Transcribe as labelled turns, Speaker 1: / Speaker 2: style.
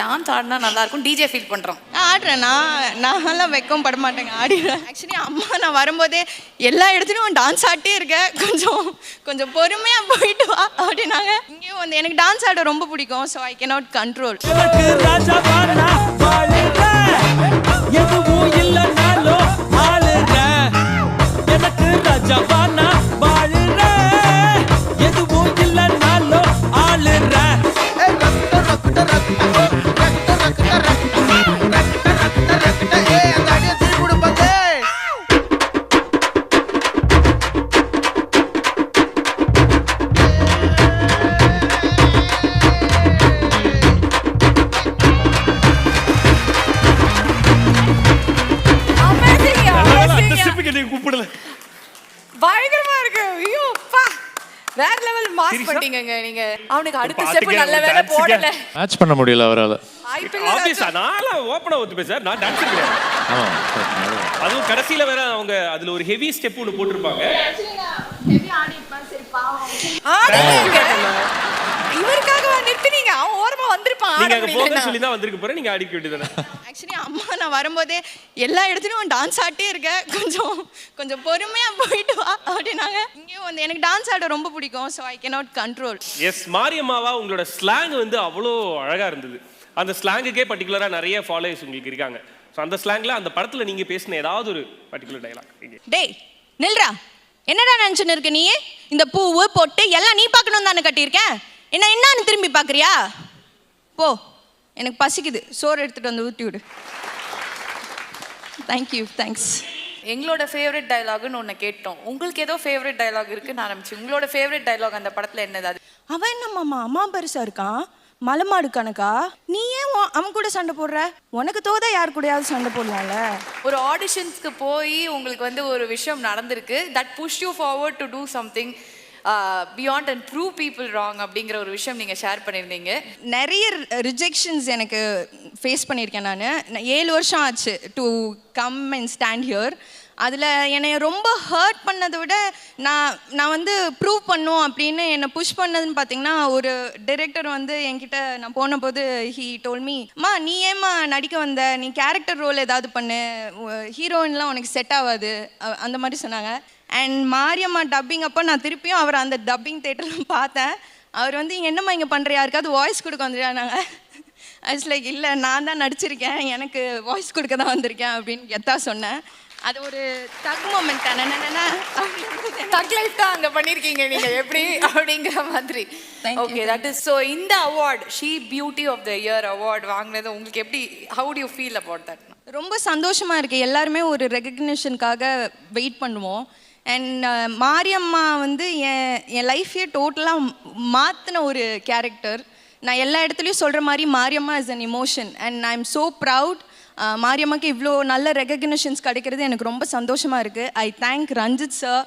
Speaker 1: Dance ஆடினா நல்லா இருக்கும். டிஜே ஃபீல் பண்றோம்.
Speaker 2: ஆடுறேன். நான்லாம் வெக்கம் பட மாட்டேங்க, ஆடிடுறேன். ஆக்சுவலி அம்மா நான் வரும்போதே எல்லா இடத்துலையும் டான்ஸ் ஆடிட்டே இருக்கேன், கொஞ்சம் பொறுமையா போயிட்டு வா அப்படின்னாங்க. இங்கேயும் வந்து எனக்கு டான்ஸ் ஆட ரொம்ப பிடிக்கும். So I cannot control.
Speaker 1: பயங்கரமா இருக்கு. ஐயோ அப்பா, வேற லெவல் மாஸ் பண்ணிட்டீங்க நீங்க. அவனுக்கு அடுத்த ஸ்டெப் நல்ல வேளை போடல.
Speaker 3: மேட்ச் பண்ண முடியல அவரால.
Speaker 4: ஆப்வியஸா நான் ஓபனா ஒத்துப்பேன் சார். நான் டான்ஸ் கிடையாது.
Speaker 3: ஆமா.
Speaker 4: அதுவும் கடைசில வேற அவங்க அதுல ஒரு ஹெவி ஸ்டெப் ஒன்னு போட்டுருப்பாங்க.
Speaker 2: ஹெவி ஆடி இருப்பான். சரி பாவம்.
Speaker 1: ஆடுங்க. இவருக்காக நிறுத்தினீங்க. அவன் ஓரமா வந்திருப்பான்.
Speaker 4: நீங்க அங்க போக சொல்லி தான் வந்திருக்க போறேன். நீங்க ஆடிக்க வேண்டியதானே.
Speaker 2: ஆக்சுவலி அம்மா நான் வரும்போதே எல்லா இடத்துலையும் டான்ஸ் ஆடிட்டே இருக்கேன், கொஞ்சம் பொறுமையா போயிட்டு வா அப்படின்னாங்க. இங்கேயும் வந்து எனக்கு டான்ஸ் ஆட ரொம்ப பிடிக்கும். So I cannot control.
Speaker 4: Yes மாரியம்மாவா, உங்களோட ஸ்லாங் வந்து அவ்வளோ அழகா இருந்தது. அந்த ஸ்லாங்குக்கே பர்டிகுலரா நிறைய ஃபாலோவர்ஸ் உங்களுக்கு இருக்காங்க. ஸோ அந்த ஸ்லாங்ல அந்த படத்துல நீங்க பேசின ஏதாவது ஒரு பர்டிகுலர் டயலாக்.
Speaker 2: டேய் நில்றா, என்னடா நினச்சுன்னு இருக்க நீ? இந்த பூவு பொட்டு எல்லாம் நீ பார்க்கணும் தானே கட்டியிருக்கேன். என்னன்னு திரும்பி பார்க்குறியா? போ, எனக்கு பசிக்குது, சோறு எடுத்துட்டு வந்து ஊட்டி விடு. Thank you, thanks.
Speaker 1: எங்களோட ஃபேவரட் டயலாக்னு ஒன்று கேட்டோம். உங்களுக்கு ஏதோ ஃபேவரட் டயலாக் இருக்குன்னு ஆரம்பிச்சு. உங்களோட ஃபேவரட் டயலாக் அந்த படத்தில் என்னது? அது
Speaker 2: அவன் என்னம்மா அம்மா பெருசா இருக்கான், மலைமாடு கணக்கா? நீ ஏன் அவன் கூட சண்டை போடுற? உனக்கு தோதா யார் கூடயாவது சண்டை போடலாம்ல.
Speaker 1: ஒரு ஆடிஷன்ஸ்க்கு போய் உங்களுக்கு வந்து ஒரு விஷயம் நடந்திருக்கு. That push you forward to do something beyond and prove people wrong அப்படிங்கிற ஒரு விஷயம் நீங்கள் ஷேர் பண்ணியிருந்தீங்க.
Speaker 2: நிறைய ரிஜெக்ஷன்ஸ் எனக்கு ஃபேஸ் பண்ணியிருக்கேன். நான் 7 வருஷம் ஆச்சு to come and stand here. அதில் என்னை ரொம்ப ஹர்ட் பண்ணதை விட நான் வந்து ப்ரூவ் பண்ணும் அப்படின்னு என்னை புஷ் பண்ணதுன்னு பார்த்தீங்கன்னா, ஒரு டைரக்டர் வந்து என்கிட்ட நான் போன போது ஹீ டோல் மீ, நீ ஏம்மா நடிக்க வந்த, நீ கேரக்டர் ரோல் ஏதாவது பண்ணு, ஹீரோயின்லாம் உனக்கு செட் ஆகாது அந்த மாதிரி சொன்னாங்க. அண்ட் மாரியம்மா டப்பிங் அப்போ நான் திருப்பியும் அவர் அந்த டப்பிங் தேட்டரில் பார்த்தேன். அவர் வந்து இங்கே என்னம்மா இங்கே பண்ணுற, யாருக்காவது வாய்ஸ் கொடுக்க வந்துடுறாங்க. அது லைக் இல்லை, நான் தான் நடிச்சிருக்கேன், எனக்கு வாய்ஸ் கொடுக்க தான் வந்திருக்கேன் அப்படின்னு கெத்தா சொன்னேன். அது ஒரு தக் மொமெண்ட் தானே.
Speaker 1: தக் லைஃப் தான் அங்கே பண்ணியிருக்கீங்க நீங்கள் எப்படி அப்படிங்கிற மாதிரி. Okay, that is. ஸோ இந்த award she beauty of the year award வாங்கினது உங்களுக்கு எப்படி, how do you feel about that?
Speaker 2: ரொம்ப சந்தோஷமாக இருக்குது. எல்லாருமே ஒரு ரெகக்னிஷனுக்காக வெயிட் பண்ணுவோம். அண்ட் மாரியம்மா வந்து என் லைஃபையே டோட்டலாக மாற்றின ஒரு கேரக்டர். நான் எல்லா இடத்துலையும் சொல்கிற மாதிரி Mariyamma is an emotion and I am so proud. மாரியம்மாக்கு இவ்வளோ நல்ல ரெகக்னிஷன்ஸ் கிடைக்கிறது எனக்கு ரொம்ப சந்தோஷமாக இருக்குது. I thank Ranjith sir